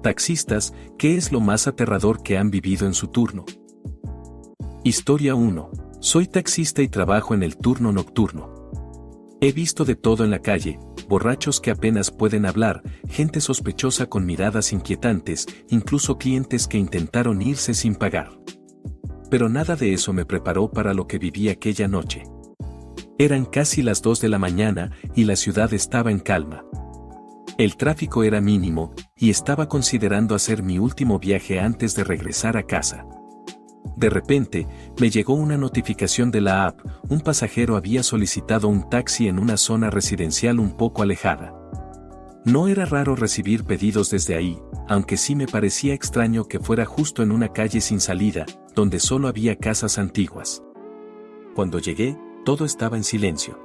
Taxistas, ¿qué es lo más aterrador que han vivido en su turno? Historia 1. Soy taxista y trabajo en el turno nocturno. He visto de todo en la calle, borrachos que apenas pueden hablar, gente sospechosa con miradas inquietantes, incluso clientes que intentaron irse sin pagar. Pero nada de eso me preparó para lo que viví aquella noche. Eran casi las 2 de la mañana y la ciudad estaba en calma. El tráfico era mínimo y estaba considerando hacer mi último viaje antes de regresar a casa. De repente, me llegó una notificación de la app, un pasajero había solicitado un taxi en una zona residencial un poco alejada. No era raro recibir pedidos desde ahí, aunque sí me parecía extraño que fuera justo en una calle sin salida, donde solo había casas antiguas. Cuando llegué, todo estaba en silencio.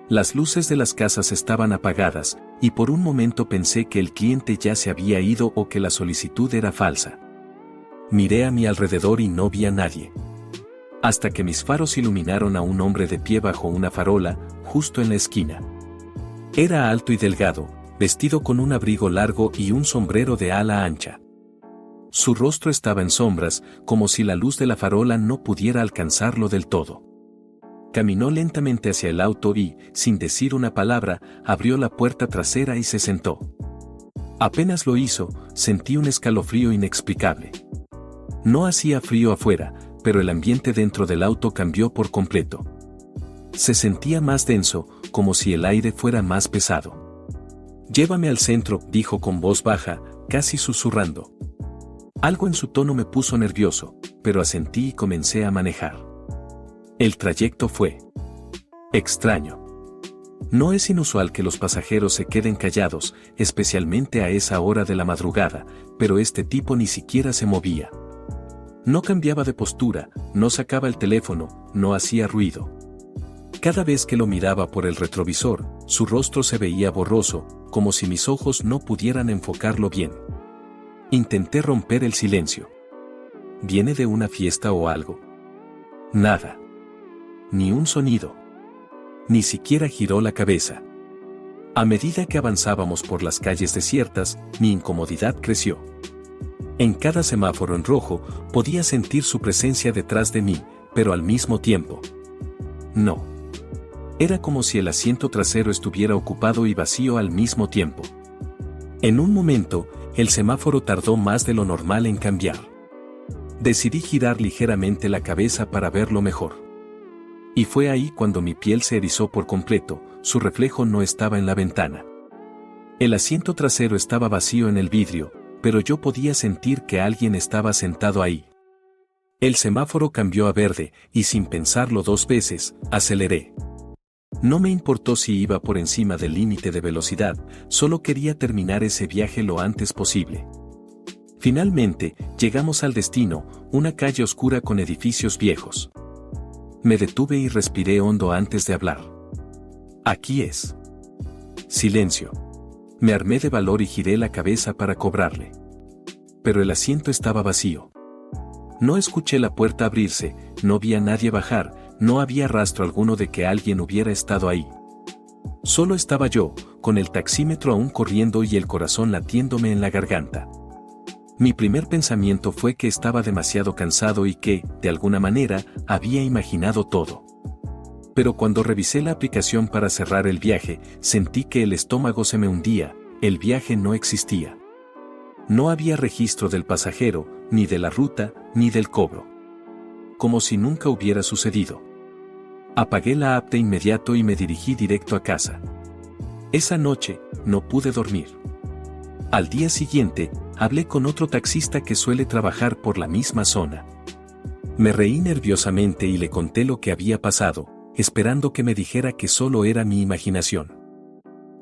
Las luces de las casas estaban apagadas, y por un momento pensé que el cliente ya se había ido o que la solicitud era falsa. Miré a mi alrededor y no vi a nadie. Hasta que mis faros iluminaron a un hombre de pie bajo una farola, justo en la esquina. Era alto y delgado, vestido con un abrigo largo y un sombrero de ala ancha. Su rostro estaba en sombras, como si la luz de la farola no pudiera alcanzarlo del todo. Caminó lentamente hacia el auto y, sin decir una palabra, abrió la puerta trasera y se sentó. Apenas lo hizo, sentí un escalofrío inexplicable. No hacía frío afuera, pero el ambiente dentro del auto cambió por completo. Se sentía más denso, como si el aire fuera más pesado. «Llévame al centro», dijo con voz baja, casi susurrando. Algo en su tono me puso nervioso, pero asentí y comencé a manejar. El trayecto fue extraño. No es inusual que los pasajeros se queden callados, especialmente a esa hora de la madrugada, pero este tipo ni siquiera se movía. No cambiaba de postura, no sacaba el teléfono, no hacía ruido. Cada vez que lo miraba por el retrovisor, su rostro se veía borroso, como si mis ojos no pudieran enfocarlo bien. Intenté romper el silencio. ¿Viene de una fiesta o algo? Nada. Ni un sonido. Ni siquiera giró la cabeza. A medida que avanzábamos por las calles desiertas, mi incomodidad creció. En cada semáforo en rojo, podía sentir su presencia detrás de mí, pero al mismo tiempo. No. Era como si el asiento trasero estuviera ocupado y vacío al mismo tiempo. En un momento, el semáforo tardó más de lo normal en cambiar. Decidí girar ligeramente la cabeza para verlo mejor. Y fue ahí cuando mi piel se erizó por completo, su reflejo no estaba en la ventana. El asiento trasero estaba vacío en el vidrio, pero yo podía sentir que alguien estaba sentado ahí. El semáforo cambió a verde, y sin pensarlo 2 veces, aceleré. No me importó si iba por encima del límite de velocidad, solo quería terminar ese viaje lo antes posible. Finalmente, llegamos al destino, una calle oscura con edificios viejos. Me detuve y respiré hondo antes de hablar. Aquí es. Silencio. Me armé de valor y giré la cabeza para cobrarle. Pero el asiento estaba vacío. No escuché la puerta abrirse, no vi a nadie bajar, no había rastro alguno de que alguien hubiera estado ahí. Solo estaba yo, con el taxímetro aún corriendo y el corazón latiéndome en la garganta. Mi primer pensamiento fue que estaba demasiado cansado y que, de alguna manera, había imaginado todo. Pero cuando revisé la aplicación para cerrar el viaje, sentí que el estómago se me hundía, el viaje no existía. No había registro del pasajero, ni de la ruta, ni del cobro. Como si nunca hubiera sucedido. Apagué la app de inmediato y me dirigí directo a casa. Esa noche, no pude dormir. Al día siguiente, hablé con otro taxista que suele trabajar por la misma zona. Me reí nerviosamente y le conté lo que había pasado, esperando que me dijera que solo era mi imaginación.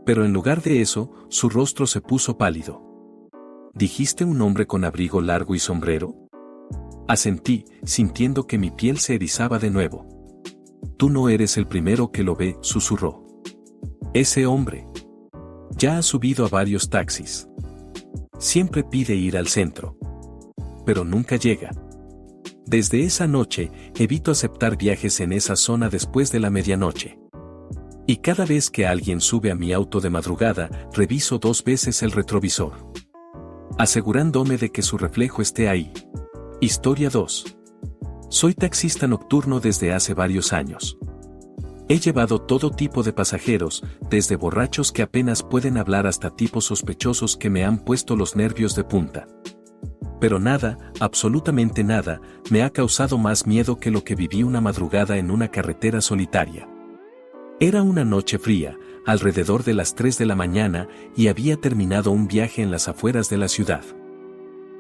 Pero en lugar de eso, su rostro se puso pálido. ¿Dijiste un hombre con abrigo largo y sombrero? Asentí, sintiendo que mi piel se erizaba de nuevo. Tú no eres el primero que lo ve, susurró. Ese hombre. Ya ha subido a varios taxis. Siempre pide ir al centro. Pero nunca llega. Desde esa noche, evito aceptar viajes en esa zona después de la medianoche. Y cada vez que alguien sube a mi auto de madrugada, reviso 2 veces el retrovisor. asegurándome de que su reflejo esté ahí. Historia 2. Soy taxista nocturno desde hace varios años. He llevado todo tipo de pasajeros, desde borrachos que apenas pueden hablar hasta tipos sospechosos que me han puesto los nervios de punta. Pero nada, absolutamente nada, me ha causado más miedo que lo que viví una madrugada en una carretera solitaria. Era una noche fría, alrededor de las 3 de la mañana, y había terminado un viaje en las afueras de la ciudad.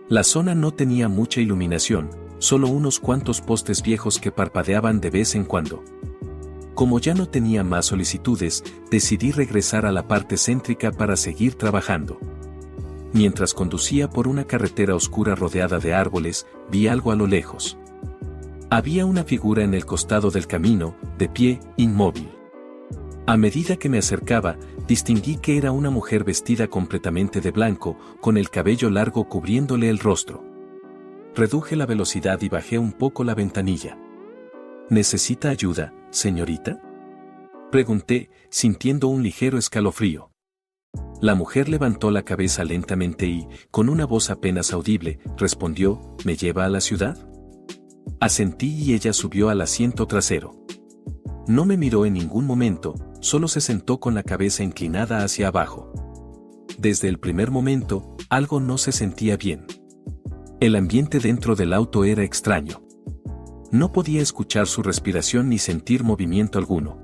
La zona no tenía mucha iluminación, solo unos cuantos postes viejos que parpadeaban de vez en cuando. Como ya no tenía más solicitudes, decidí regresar a la parte céntrica para seguir trabajando. Mientras conducía por una carretera oscura rodeada de árboles, vi algo a lo lejos. Había una figura en el costado del camino, de pie, inmóvil. A medida que me acercaba, distinguí que era una mujer vestida completamente de blanco, con el cabello largo cubriéndole el rostro. Reduje la velocidad y bajé un poco la ventanilla. ¿Necesita ayuda, señorita?, pregunté, sintiendo un ligero escalofrío. La mujer levantó la cabeza lentamente y, con una voz apenas audible, respondió: ¿me lleva a la ciudad? Asentí y ella subió al asiento trasero. No me miró en ningún momento, solo se sentó con la cabeza inclinada hacia abajo. Desde el primer momento, algo no se sentía bien. El ambiente dentro del auto era extraño. No podía escuchar su respiración ni sentir movimiento alguno.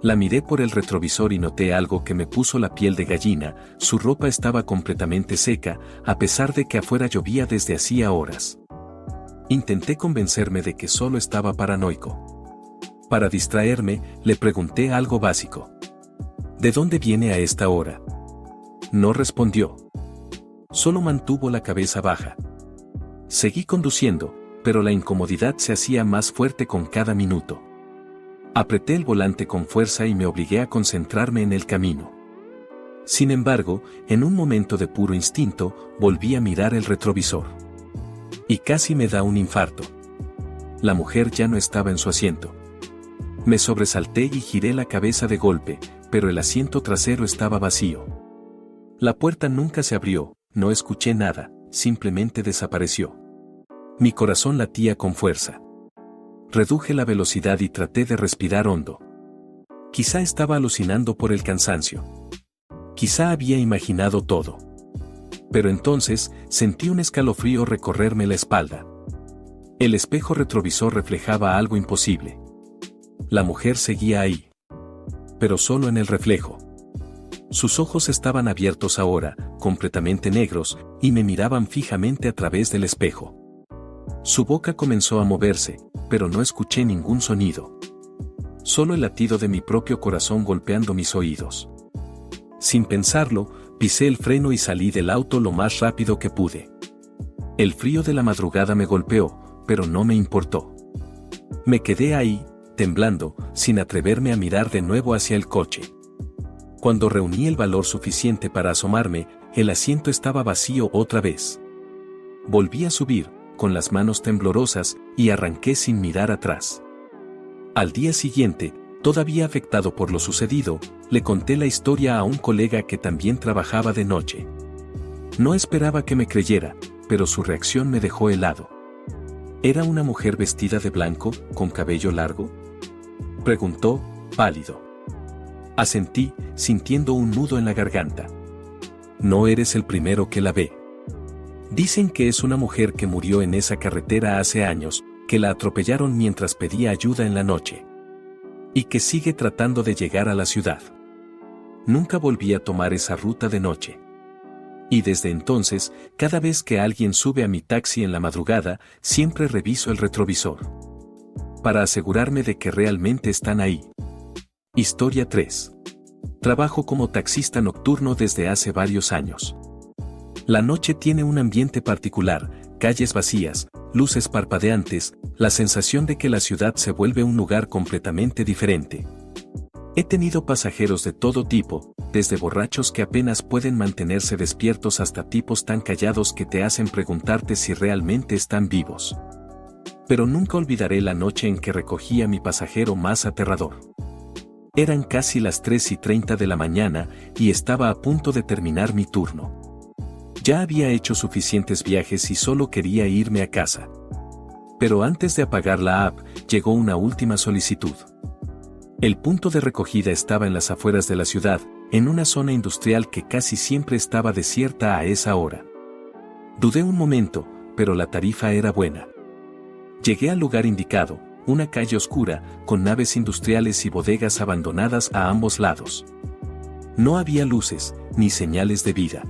La miré por el retrovisor y noté algo que me puso la piel de gallina: su ropa estaba completamente seca, a pesar de que afuera llovía desde hacía horas. Intenté convencerme de que solo estaba paranoico. Para distraerme, le pregunté algo básico. ¿De dónde viene a esta hora? No respondió. Solo mantuvo la cabeza baja. Seguí conduciendo, pero la incomodidad se hacía más fuerte con cada minuto. Apreté el volante con fuerza y me obligué a concentrarme en el camino. Sin embargo, en un momento de puro instinto, volví a mirar el retrovisor. Y casi me da un infarto. La mujer ya no estaba en su asiento. Me sobresalté y giré la cabeza de golpe, pero el asiento trasero estaba vacío. La puerta nunca se abrió, no escuché nada, simplemente desapareció. Mi corazón latía con fuerza. Reduje la velocidad y traté de respirar hondo. Quizá estaba alucinando por el cansancio. Quizá había imaginado todo. Pero entonces, sentí un escalofrío recorrerme la espalda. El espejo retrovisor reflejaba algo imposible. La mujer seguía ahí. Pero solo en el reflejo. Sus ojos estaban abiertos ahora, completamente negros, y me miraban fijamente a través del espejo. Su boca comenzó a moverse, pero no escuché ningún sonido. Solo el latido de mi propio corazón golpeando mis oídos. Sin pensarlo, pisé el freno y salí del auto lo más rápido que pude. El frío de la madrugada me golpeó, pero no me importó. Me quedé ahí, temblando, sin atreverme a mirar de nuevo hacia el coche. Cuando reuní el valor suficiente para asomarme, el asiento estaba vacío otra vez. Volví a subir, con las manos temblorosas, y arranqué sin mirar atrás. Al día siguiente, todavía afectado por lo sucedido, le conté la historia a un colega que también trabajaba de noche. No esperaba que me creyera, pero su reacción me dejó helado. ¿Era una mujer vestida de blanco, con cabello largo?, preguntó, pálido. Asentí, sintiendo un nudo en la garganta. No eres el primero que la ve. Dicen que es una mujer que murió en esa carretera hace años, que la atropellaron mientras pedía ayuda en la noche. Y que sigue tratando de llegar a la ciudad. Nunca volví a tomar esa ruta de noche. Y desde entonces, cada vez que alguien sube a mi taxi en la madrugada, siempre reviso el retrovisor. Para asegurarme de que realmente están ahí. Historia 3. Trabajo como taxista nocturno desde hace varios años. La noche tiene un ambiente particular, calles vacías, luces parpadeantes, la sensación de que la ciudad se vuelve un lugar completamente diferente. He tenido pasajeros de todo tipo, desde borrachos que apenas pueden mantenerse despiertos hasta tipos tan callados que te hacen preguntarte si realmente están vivos. Pero nunca olvidaré la noche en que recogí a mi pasajero más aterrador. Eran casi las 3:30 de la mañana y estaba a punto de terminar mi turno. Ya había hecho suficientes viajes y solo quería irme a casa. Pero antes de apagar la app, llegó una última solicitud. El punto de recogida estaba en las afueras de la ciudad, en una zona industrial que casi siempre estaba desierta a esa hora. Dudé un momento, pero la tarifa era buena. Llegué al lugar indicado, una calle oscura, con naves industriales y bodegas abandonadas a ambos lados. No había luces, ni señales de vida.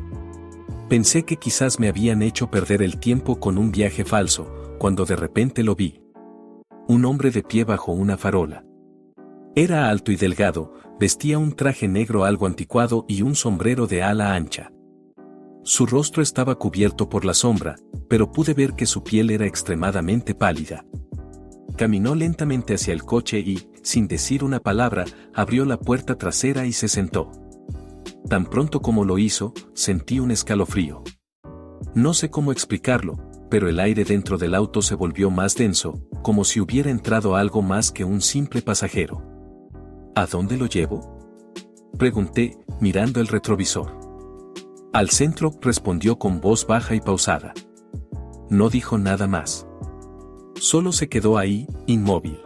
Pensé que quizás me habían hecho perder el tiempo con un viaje falso, cuando de repente lo vi. Un hombre de pie bajo una farola. Era alto y delgado, vestía un traje negro algo anticuado y un sombrero de ala ancha. Su rostro estaba cubierto por la sombra, pero pude ver que su piel era extremadamente pálida. Caminó lentamente hacia el coche y, sin decir una palabra, abrió la puerta trasera y se sentó. Tan pronto como lo hizo, sentí un escalofrío. No sé cómo explicarlo, pero el aire dentro del auto se volvió más denso, como si hubiera entrado algo más que un simple pasajero. ¿A dónde lo llevo?, pregunté, mirando el retrovisor. Al centro, respondió con voz baja y pausada. No dijo nada más. Solo se quedó ahí, inmóvil.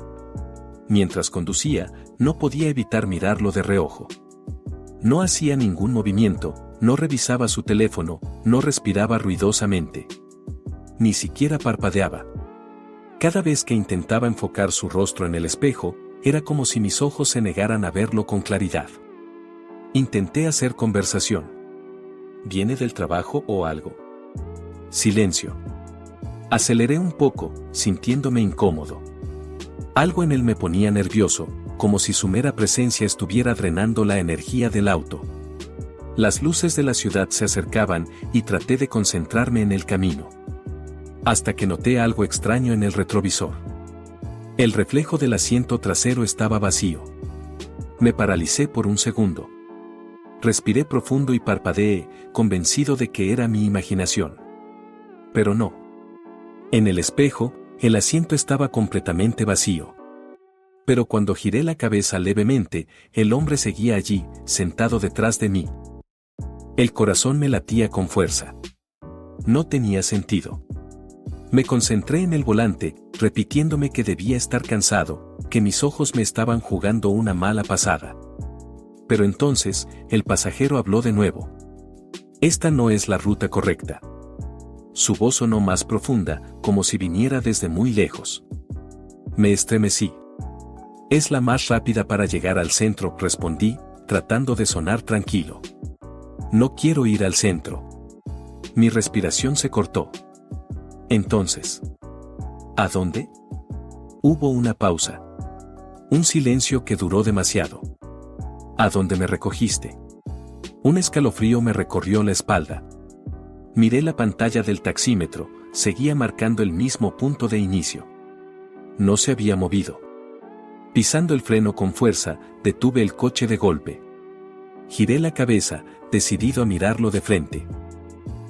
Mientras conducía, no podía evitar mirarlo de reojo. No hacía ningún movimiento, no revisaba su teléfono, no respiraba ruidosamente. Ni siquiera parpadeaba. Cada vez que intentaba enfocar su rostro en el espejo, era como si mis ojos se negaran a verlo con claridad. Intenté hacer conversación. ¿Viene del trabajo o algo? Silencio. Aceleré un poco, sintiéndome incómodo. Algo en él me ponía nervioso, como si su mera presencia estuviera drenando la energía del auto. Las luces de la ciudad se acercaban y traté de concentrarme en el camino. Hasta que noté algo extraño en el retrovisor. El reflejo del asiento trasero estaba vacío. Me paralicé por un segundo. Respiré profundo y parpadeé, convencido de que era mi imaginación. Pero no. En el espejo, el asiento estaba completamente vacío. Pero cuando giré la cabeza levemente, el hombre seguía allí, sentado detrás de mí. El corazón me latía con fuerza. No tenía sentido. Me concentré en el volante, repitiéndome que debía estar cansado, que mis ojos me estaban jugando una mala pasada. Pero entonces, el pasajero habló de nuevo. Esta no es la ruta correcta. Su voz sonó más profunda, como si viniera desde muy lejos. Me estremecí. Es la más rápida para llegar al centro, respondí, tratando de sonar tranquilo. No quiero ir al centro. Mi respiración se cortó. Entonces, ¿a dónde? Hubo una pausa. Un silencio que duró demasiado. ¿A dónde me recogiste? Un escalofrío me recorrió la espalda. Miré la pantalla del taxímetro, seguía marcando el mismo punto de inicio. No se había movido. Pisando el freno con fuerza, detuve el coche de golpe. Giré la cabeza, decidido a mirarlo de frente.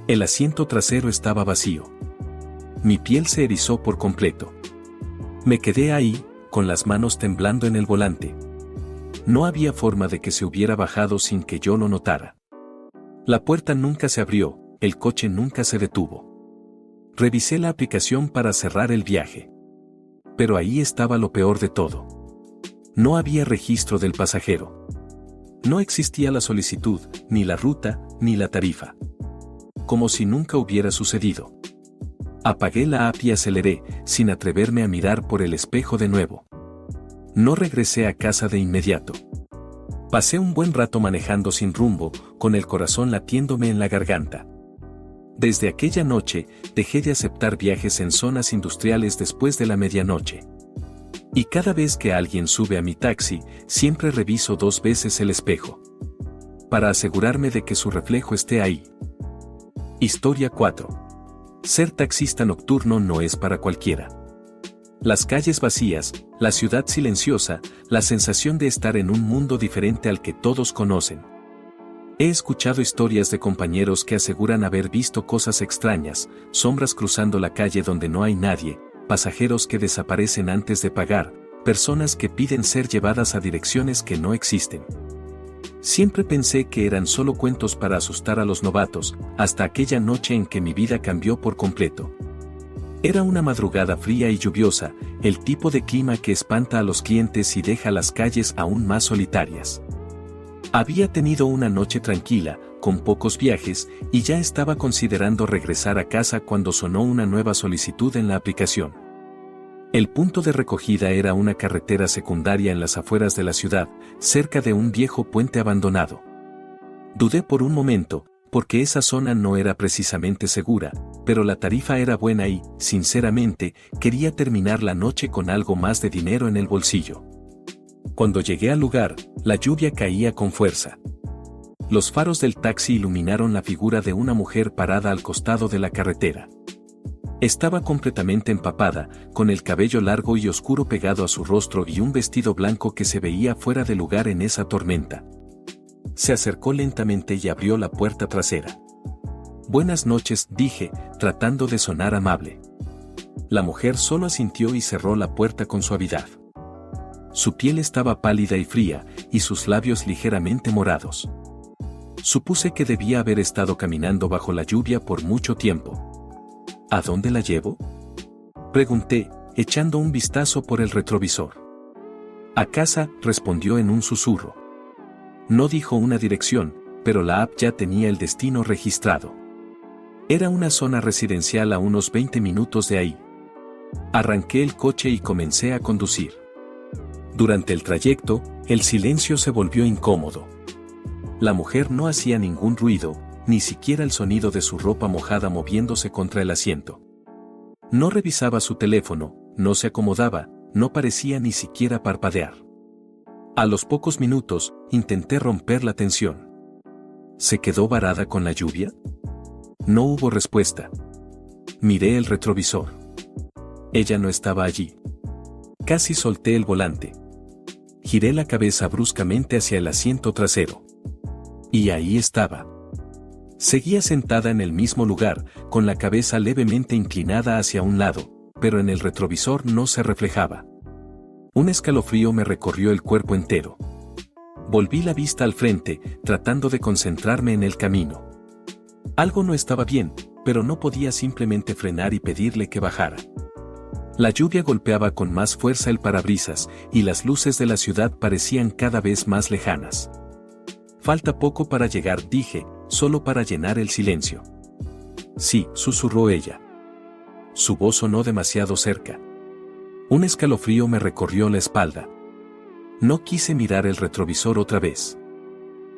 El asiento trasero estaba vacío. Mi piel se erizó por completo. Me quedé ahí, con las manos temblando en el volante. No había forma de que se hubiera bajado sin que yo lo notara. La puerta nunca se abrió, el coche nunca se detuvo. Revisé la aplicación para cerrar el viaje. Pero ahí estaba lo peor de todo. No había registro del pasajero. No existía la solicitud, ni la ruta, ni la tarifa. Como si nunca hubiera sucedido. Apagué la app y aceleré, sin atreverme a mirar por el espejo de nuevo. No regresé a casa de inmediato. Pasé un buen rato manejando sin rumbo, con el corazón latiéndome en la garganta. Desde aquella noche, dejé de aceptar viajes en zonas industriales después de la medianoche. Y cada vez que alguien sube a mi taxi, siempre reviso 2 veces el espejo. Para asegurarme de que su reflejo esté ahí. Historia 4. Ser taxista nocturno no es para cualquiera. Las calles vacías, la ciudad silenciosa, la sensación de estar en un mundo diferente al que todos conocen. He escuchado historias de compañeros que aseguran haber visto cosas extrañas, sombras cruzando la calle donde no hay nadie, pasajeros que desaparecen antes de pagar, personas que piden ser llevadas a direcciones que no existen. Siempre pensé que eran solo cuentos para asustar a los novatos, hasta aquella noche en que mi vida cambió por completo. Era una madrugada fría y lluviosa, el tipo de clima que espanta a los clientes y deja las calles aún más solitarias. Había tenido una noche tranquila, con pocos viajes, y ya estaba considerando regresar a casa cuando sonó una nueva solicitud en la aplicación. El punto de recogida era una carretera secundaria en las afueras de la ciudad, cerca de un viejo puente abandonado. Dudé por un momento, porque esa zona no era precisamente segura, pero la tarifa era buena y, sinceramente, quería terminar la noche con algo más de dinero en el bolsillo. Cuando llegué al lugar, la lluvia caía con fuerza. Los faros del taxi iluminaron la figura de una mujer parada al costado de la carretera. Estaba completamente empapada, con el cabello largo y oscuro pegado a su rostro y un vestido blanco que se veía fuera de lugar en esa tormenta. Se acercó lentamente y abrió la puerta trasera. «Buenas noches», dije, tratando de sonar amable. La mujer solo asintió y cerró la puerta con suavidad. Su piel estaba pálida y fría, y sus labios ligeramente morados. Supuse que debía haber estado caminando bajo la lluvia por mucho tiempo. «¿A dónde la llevo?», pregunté, echando un vistazo por el retrovisor. «A casa», respondió en un susurro. No dijo una dirección, pero la app ya tenía el destino registrado. Era una zona residencial a unos 20 minutos de ahí. Arranqué el coche y comencé a conducir. Durante el trayecto, el silencio se volvió incómodo. La mujer no hacía ningún ruido, ni siquiera el sonido de su ropa mojada moviéndose contra el asiento. No revisaba su teléfono, no se acomodaba, no parecía ni siquiera parpadear. A los pocos minutos, intenté romper la tensión. ¿Se quedó varada con la lluvia? No hubo respuesta. Miré el retrovisor. Ella no estaba allí. Casi solté el volante. Giré la cabeza bruscamente hacia el asiento trasero. Y ahí estaba. Seguía sentada en el mismo lugar, con la cabeza levemente inclinada hacia un lado, pero en el retrovisor no se reflejaba. Un escalofrío me recorrió el cuerpo entero. Volví la vista al frente, tratando de concentrarme en el camino. Algo no estaba bien, pero no podía simplemente frenar y pedirle que bajara. La lluvia golpeaba con más fuerza el parabrisas, y las luces de la ciudad parecían cada vez más lejanas. «Falta poco para llegar», dije, solo para llenar el silencio. «Sí», susurró ella. Su voz sonó demasiado cerca. Un escalofrío me recorrió la espalda. No quise mirar el retrovisor otra vez.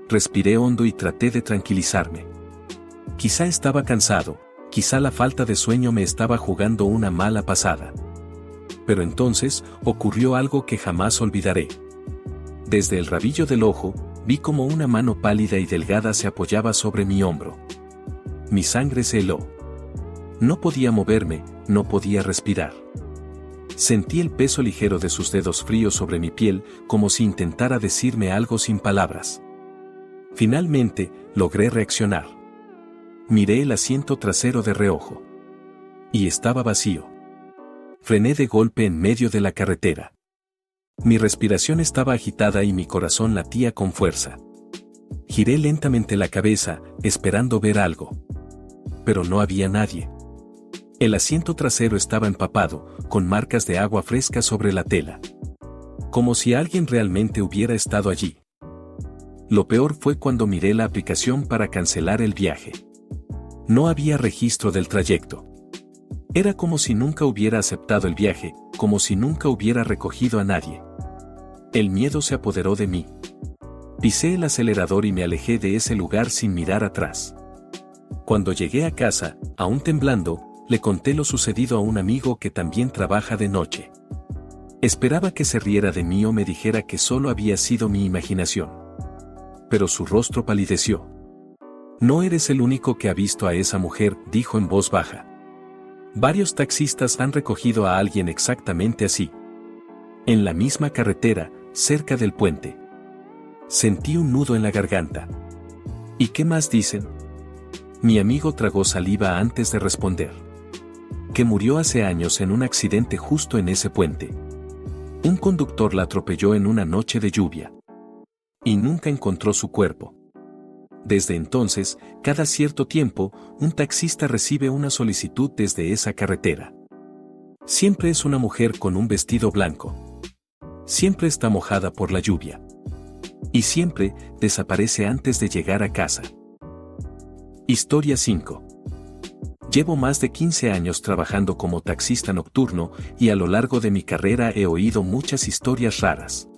Respiré hondo y traté de tranquilizarme. Quizá estaba cansado, quizá la falta de sueño me estaba jugando una mala pasada. Pero entonces, ocurrió algo que jamás olvidaré. Desde el rabillo del ojo, vi como una mano pálida y delgada se apoyaba sobre mi hombro. Mi sangre se heló. No podía moverme, no podía respirar. Sentí el peso ligero de sus dedos fríos sobre mi piel, como si intentara decirme algo sin palabras. Finalmente, logré reaccionar. Miré el asiento trasero de reojo. Y estaba vacío. Frené de golpe en medio de la carretera. Mi respiración estaba agitada y mi corazón latía con fuerza. Giré lentamente la cabeza, esperando ver algo. Pero no había nadie. El asiento trasero estaba empapado, con marcas de agua fresca sobre la tela. Como si alguien realmente hubiera estado allí. Lo peor fue cuando miré la aplicación para cancelar el viaje. No había registro del trayecto. Era como si nunca hubiera aceptado el viaje, como si nunca hubiera recogido a nadie. El miedo se apoderó de mí. Pisé el acelerador y me alejé de ese lugar sin mirar atrás. Cuando llegué a casa, aún temblando, le conté lo sucedido a un amigo que también trabaja de noche. Esperaba que se riera de mí o me dijera que solo había sido mi imaginación. Pero su rostro palideció. «No eres el único que ha visto a esa mujer», dijo en voz baja. «Varios taxistas han recogido a alguien exactamente así. En la misma carretera, cerca del puente». Sentí un nudo en la garganta. «¿Y qué más dicen?». Mi amigo tragó saliva antes de responder. «Que murió hace años en un accidente justo en ese puente. Un conductor la atropelló en una noche de lluvia. Y nunca encontró su cuerpo. Desde entonces, cada cierto tiempo, un taxista recibe una solicitud desde esa carretera. Siempre es una mujer con un vestido blanco. Siempre está mojada por la lluvia. Y siempre desaparece antes de llegar a casa. Historia 5. Llevo más de 15 años trabajando como taxista nocturno y a lo largo de mi carrera he oído muchas historias raras.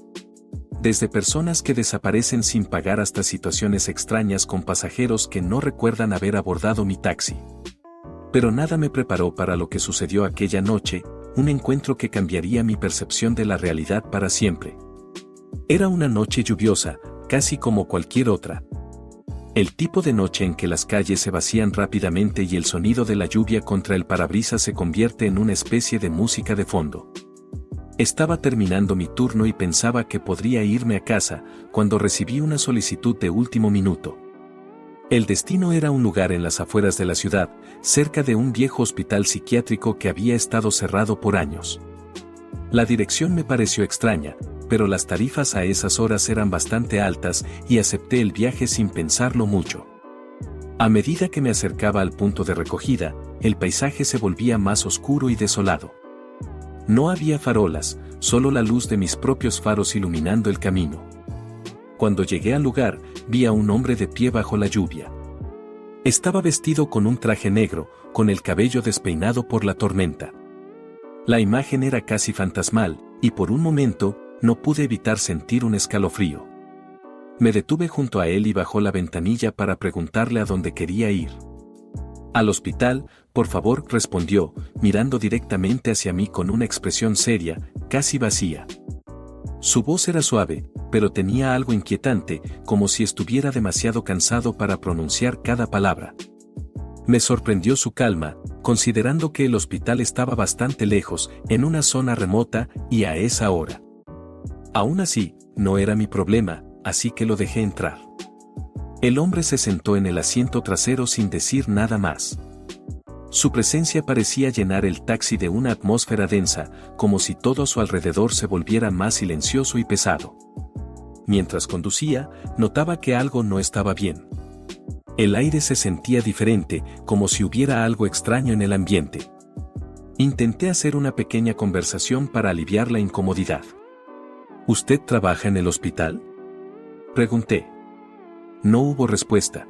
Desde personas que desaparecen sin pagar hasta situaciones extrañas con pasajeros que no recuerdan haber abordado mi taxi. Pero nada me preparó para lo que sucedió aquella noche, un encuentro que cambiaría mi percepción de la realidad para siempre. Era una noche lluviosa, casi como cualquier otra. El tipo de noche en que las calles se vacían rápidamente y el sonido de la lluvia contra el parabrisas se convierte en una especie de música de fondo. Estaba terminando mi turno y pensaba que podría irme a casa, cuando recibí una solicitud de último minuto. El destino era un lugar en las afueras de la ciudad, cerca de un viejo hospital psiquiátrico que había estado cerrado por años. La dirección me pareció extraña, pero las tarifas a esas horas eran bastante altas y acepté el viaje sin pensarlo mucho. A medida que me acercaba al punto de recogida, el paisaje se volvía más oscuro y desolado. No había farolas, solo la luz de mis propios faros iluminando el camino. Cuando llegué al lugar, vi a un hombre de pie bajo la lluvia. Estaba vestido con un traje negro, con el cabello despeinado por la tormenta. La imagen era casi fantasmal, y por un momento, no pude evitar sentir un escalofrío. Me detuve junto a él y bajó la ventanilla para preguntarle a dónde quería ir. Al hospital, por favor, respondió, mirando directamente hacia mí con una expresión seria, casi vacía. Su voz era suave, pero tenía algo inquietante, como si estuviera demasiado cansado para pronunciar cada palabra. Me sorprendió su calma, considerando que el hospital estaba bastante lejos, en una zona remota, y a esa hora. Aún así, no era mi problema, así que lo dejé entrar. El hombre se sentó en el asiento trasero sin decir nada más. Su presencia parecía llenar el taxi de una atmósfera densa, como si todo a su alrededor se volviera más silencioso y pesado. Mientras conducía, notaba que algo no estaba bien. El aire se sentía diferente, como si hubiera algo extraño en el ambiente. Intenté hacer una pequeña conversación para aliviar la incomodidad. ¿Usted trabaja en el hospital?, pregunté. No hubo respuesta.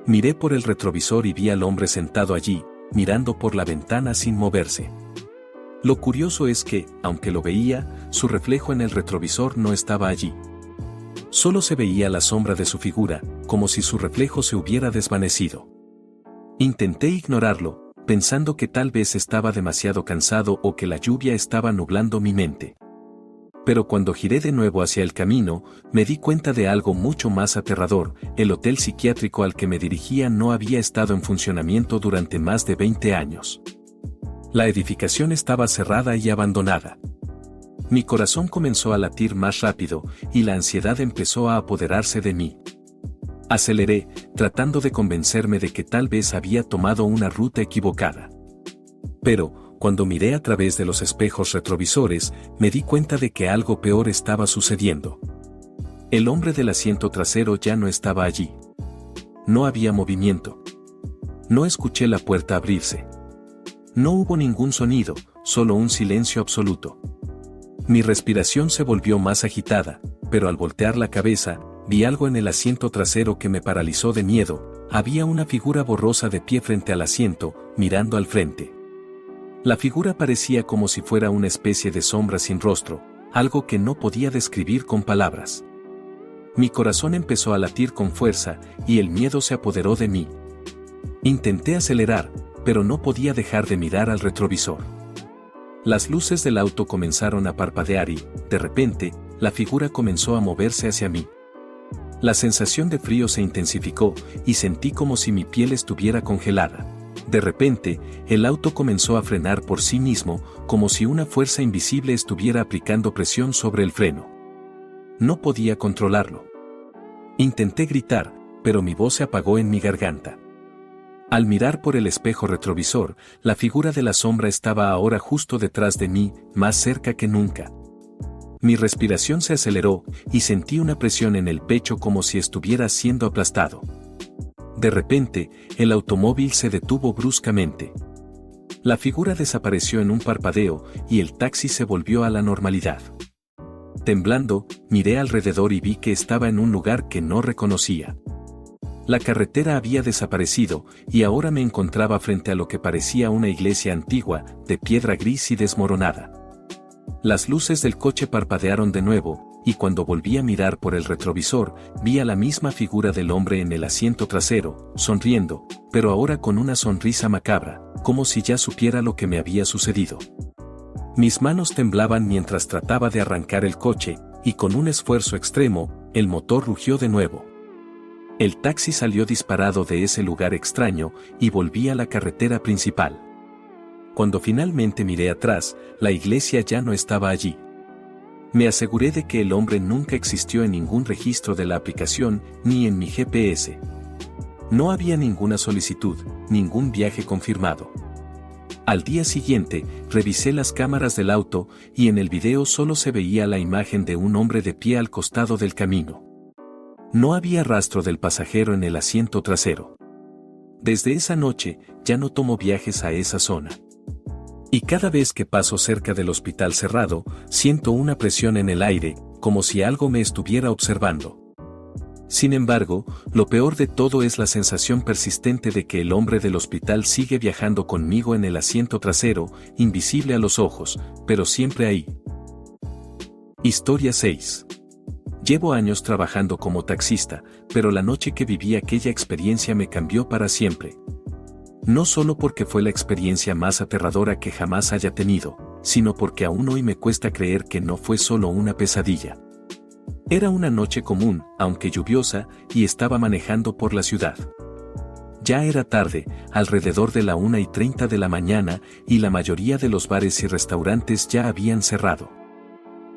Miré por el retrovisor y vi al hombre sentado allí, mirando por la ventana sin moverse. Lo curioso es que, aunque lo veía, su reflejo en el retrovisor no estaba allí. Solo se veía la sombra de su figura, como si su reflejo se hubiera desvanecido. Intenté ignorarlo, pensando que tal vez estaba demasiado cansado o que la lluvia estaba nublando mi mente. Pero cuando giré de nuevo hacia el camino, me di cuenta de algo mucho más aterrador: el hotel psiquiátrico al que me dirigía no había estado en funcionamiento durante más de 20 años. La edificación estaba cerrada y abandonada. Mi corazón comenzó a latir más rápido, y la ansiedad empezó a apoderarse de mí. Aceleré, tratando de convencerme de que tal vez había tomado una ruta equivocada. Pero, cuando miré a través de los espejos retrovisores, me di cuenta de que algo peor estaba sucediendo. El hombre del asiento trasero ya no estaba allí. No había movimiento. No escuché la puerta abrirse. No hubo ningún sonido, solo un silencio absoluto. Mi respiración se volvió más agitada, pero al voltear la cabeza, vi algo en el asiento trasero que me paralizó de miedo. Había una figura borrosa de pie frente al asiento, mirando al frente. La figura parecía como si fuera una especie de sombra sin rostro, algo que no podía describir con palabras. Mi corazón empezó a latir con fuerza, y el miedo se apoderó de mí. Intenté acelerar, pero no podía dejar de mirar al retrovisor. Las luces del auto comenzaron a parpadear y, de repente, la figura comenzó a moverse hacia mí. La sensación de frío se intensificó, y sentí como si mi piel estuviera congelada. De repente, el auto comenzó a frenar por sí mismo, como si una fuerza invisible estuviera aplicando presión sobre el freno. No podía controlarlo. Intenté gritar, pero mi voz se apagó en mi garganta. Al mirar por el espejo retrovisor, la figura de la sombra estaba ahora justo detrás de mí, más cerca que nunca. Mi respiración se aceleró y sentí una presión en el pecho como si estuviera siendo aplastado. De repente, el automóvil se detuvo bruscamente. La figura desapareció en un parpadeo y el taxi se volvió a la normalidad. Temblando, miré alrededor y vi que estaba en un lugar que no reconocía. La carretera había desaparecido y ahora me encontraba frente a lo que parecía una iglesia antigua, de piedra gris y desmoronada. Las luces del coche parpadearon de nuevo, y cuando volví a mirar por el retrovisor, vi a la misma figura del hombre en el asiento trasero, sonriendo, pero ahora con una sonrisa macabra, como si ya supiera lo que me había sucedido. Mis manos temblaban mientras trataba de arrancar el coche, y con un esfuerzo extremo, el motor rugió de nuevo. El taxi salió disparado de ese lugar extraño, y volví a la carretera principal. Cuando finalmente miré atrás, la iglesia ya no estaba allí. Me aseguré de que el hombre nunca existió en ningún registro de la aplicación, ni en mi GPS. No había ninguna solicitud, ningún viaje confirmado. Al día siguiente, revisé las cámaras del auto, y en el video solo se veía la imagen de un hombre de pie al costado del camino. No había rastro del pasajero en el asiento trasero. Desde esa noche, ya no tomo viajes a esa zona. Y cada vez que paso cerca del hospital cerrado, siento una presión en el aire, como si algo me estuviera observando. Sin embargo, lo peor de todo es la sensación persistente de que el hombre del hospital sigue viajando conmigo en el asiento trasero, invisible a los ojos, pero siempre ahí. Historia 6. Llevo años trabajando como taxista, pero la noche que viví aquella experiencia me cambió para siempre. No solo porque fue la experiencia más aterradora que jamás haya tenido, sino porque aún hoy me cuesta creer que no fue solo una pesadilla. Era una noche común, aunque lluviosa, y estaba manejando por la ciudad. Ya era tarde, alrededor de la 1:30 de la mañana, y la mayoría de los bares y restaurantes ya habían cerrado.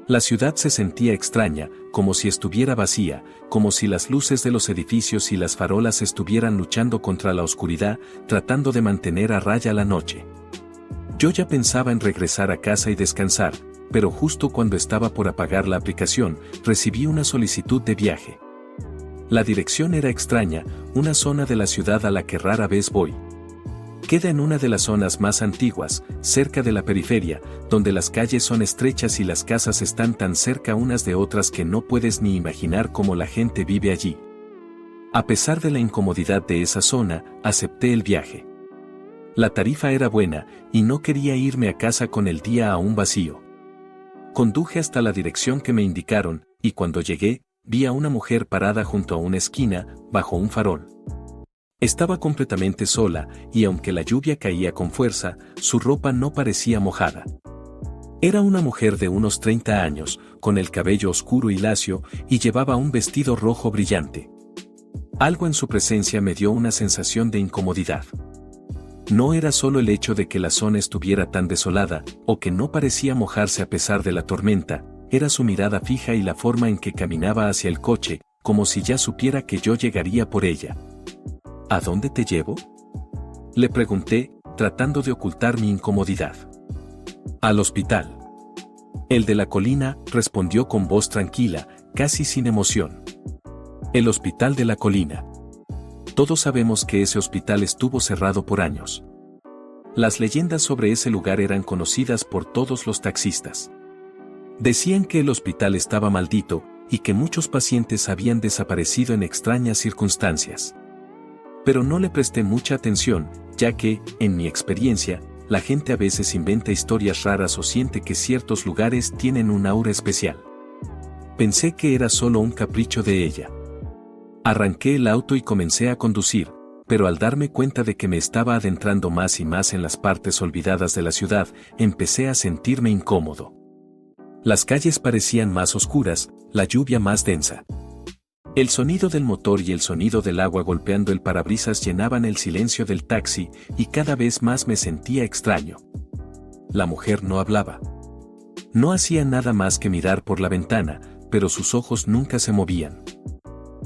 La ciudad se sentía extraña, como si estuviera vacía, como si las luces de los edificios y las farolas estuvieran luchando contra la oscuridad, tratando de mantener a raya la noche. Yo ya pensaba en regresar a casa y descansar, pero justo cuando estaba por apagar la aplicación, recibí una solicitud de viaje. La dirección era extraña, una zona de la ciudad a la que rara vez voy. Queda en una de las zonas más antiguas, cerca de la periferia, donde las calles son estrechas y las casas están tan cerca unas de otras que no puedes ni imaginar cómo la gente vive allí. A pesar de la incomodidad de esa zona, acepté el viaje. La tarifa era buena, y no quería irme a casa con el día aún vacío. Conduje hasta la dirección que me indicaron, y cuando llegué, vi a una mujer parada junto a una esquina, bajo un farol. Estaba completamente sola, y aunque la lluvia caía con fuerza, su ropa no parecía mojada. Era una mujer de unos 30 años, con el cabello oscuro y lacio, y llevaba un vestido rojo brillante. Algo en su presencia me dio una sensación de incomodidad. No era solo el hecho de que la zona estuviera tan desolada, o que no parecía mojarse a pesar de la tormenta, era su mirada fija y la forma en que caminaba hacia el coche, como si ya supiera que yo llegaría por ella. ¿A dónde te llevo?, le pregunté, tratando de ocultar mi incomodidad. Al hospital. El de la colina respondió con voz tranquila, casi sin emoción. El hospital de la colina. Todos sabemos que ese hospital estuvo cerrado por años. Las leyendas sobre ese lugar eran conocidas por todos los taxistas. Decían que el hospital estaba maldito, y que muchos pacientes habían desaparecido en extrañas circunstancias. Pero no le presté mucha atención, ya que, en mi experiencia, la gente a veces inventa historias raras o siente que ciertos lugares tienen un aura especial. Pensé que era solo un capricho de ella. Arranqué el auto y comencé a conducir, pero al darme cuenta de que me estaba adentrando más y más en las partes olvidadas de la ciudad, empecé a sentirme incómodo. Las calles parecían más oscuras, la lluvia más densa. El sonido del motor y el sonido del agua golpeando el parabrisas llenaban el silencio del taxi, y cada vez más me sentía extraño. La mujer no hablaba. No hacía nada más que mirar por la ventana, pero sus ojos nunca se movían.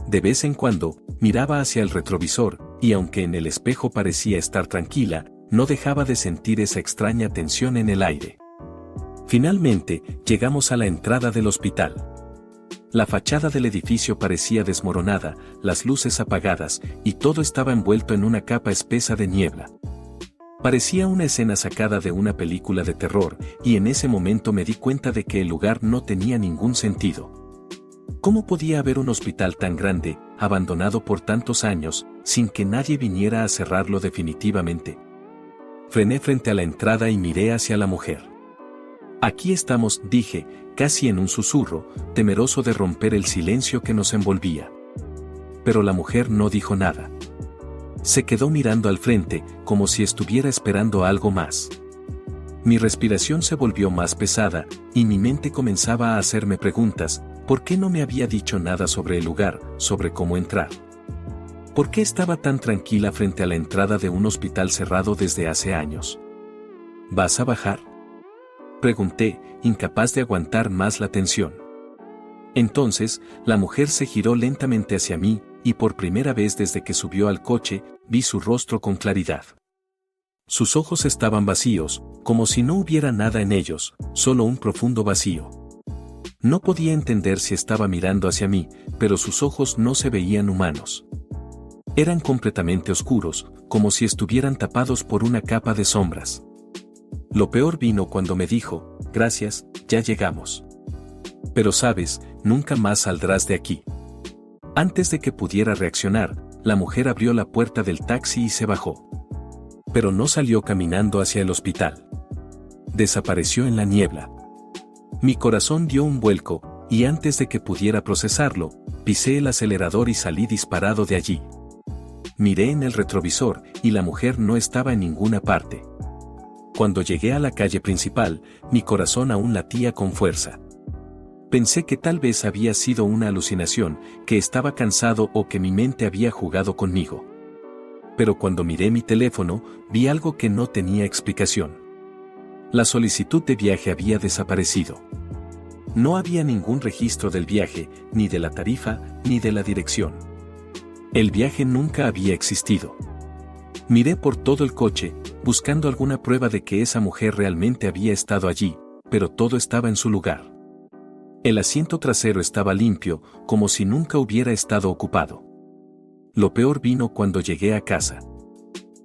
De vez en cuando, miraba hacia el retrovisor, y aunque en el espejo parecía estar tranquila, no dejaba de sentir esa extraña tensión en el aire. Finalmente, llegamos a la entrada del hospital. La fachada del edificio parecía desmoronada, las luces apagadas, y todo estaba envuelto en una capa espesa de niebla. Parecía una escena sacada de una película de terror, y en ese momento me di cuenta de que el lugar no tenía ningún sentido. ¿Cómo podía haber un hospital tan grande, abandonado por tantos años, sin que nadie viniera a cerrarlo definitivamente? Frené frente a la entrada y miré hacia la mujer. Aquí estamos, dije, casi en un susurro, temeroso de romper el silencio que nos envolvía. Pero la mujer no dijo nada. Se quedó mirando al frente, como si estuviera esperando algo más. Mi respiración se volvió más pesada, y mi mente comenzaba a hacerme preguntas. ¿Por qué no me había dicho nada sobre el lugar, sobre cómo entrar? ¿Por qué estaba tan tranquila frente a la entrada de un hospital cerrado desde hace años? ¿Vas a bajar?, pregunté, incapaz de aguantar más la tensión. Entonces, la mujer se giró lentamente hacia mí, y por primera vez desde que subió al coche, vi su rostro con claridad. Sus ojos estaban vacíos, como si no hubiera nada en ellos, solo un profundo vacío. No podía entender si estaba mirando hacia mí, pero sus ojos no se veían humanos. Eran completamente oscuros, como si estuvieran tapados por una capa de sombras. Lo peor vino cuando me dijo, gracias, ya llegamos. Pero sabes, nunca más saldrás de aquí. Antes de que pudiera reaccionar, la mujer abrió la puerta del taxi y se bajó. Pero no salió caminando hacia el hospital. Desapareció en la niebla. Mi corazón dio un vuelco, y antes de que pudiera procesarlo, pisé el acelerador y salí disparado de allí. Miré en el retrovisor, y la mujer no estaba en ninguna parte. Cuando llegué a la calle principal, mi corazón aún latía con fuerza. Pensé que tal vez había sido una alucinación, que estaba cansado o que mi mente había jugado conmigo. Pero cuando miré mi teléfono, vi algo que no tenía explicación. La solicitud de viaje había desaparecido. No había ningún registro del viaje, ni de la tarifa, ni de la dirección. El viaje nunca había existido. Miré por todo el coche, buscando alguna prueba de que esa mujer realmente había estado allí, pero todo estaba en su lugar. El asiento trasero estaba limpio, como si nunca hubiera estado ocupado. Lo peor vino cuando llegué a casa.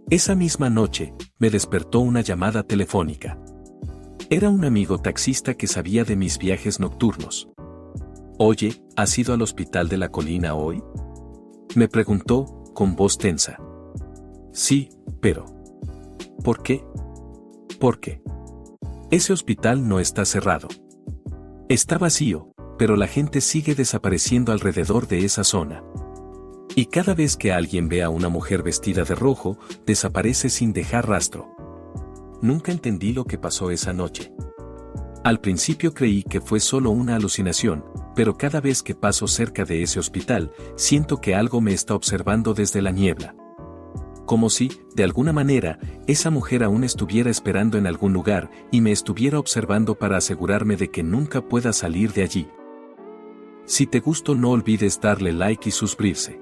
Esa misma noche, me despertó una llamada telefónica. Era un amigo taxista que sabía de mis viajes nocturnos. Oye, ¿has ido al hospital de la colina hoy?, me preguntó, con voz tensa. Sí, pero... ¿por qué? ¿Por qué? Ese hospital no está cerrado. Está vacío, pero la gente sigue desapareciendo alrededor de esa zona. Y cada vez que alguien ve a una mujer vestida de rojo, desaparece sin dejar rastro. Nunca entendí lo que pasó esa noche. Al principio creí que fue solo una alucinación, pero cada vez que paso cerca de ese hospital, siento que algo me está observando desde la niebla. Como si, de alguna manera, esa mujer aún estuviera esperando en algún lugar y me estuviera observando para asegurarme de que nunca pueda salir de allí. Si te gustó, no olvides darle like y suscribirse.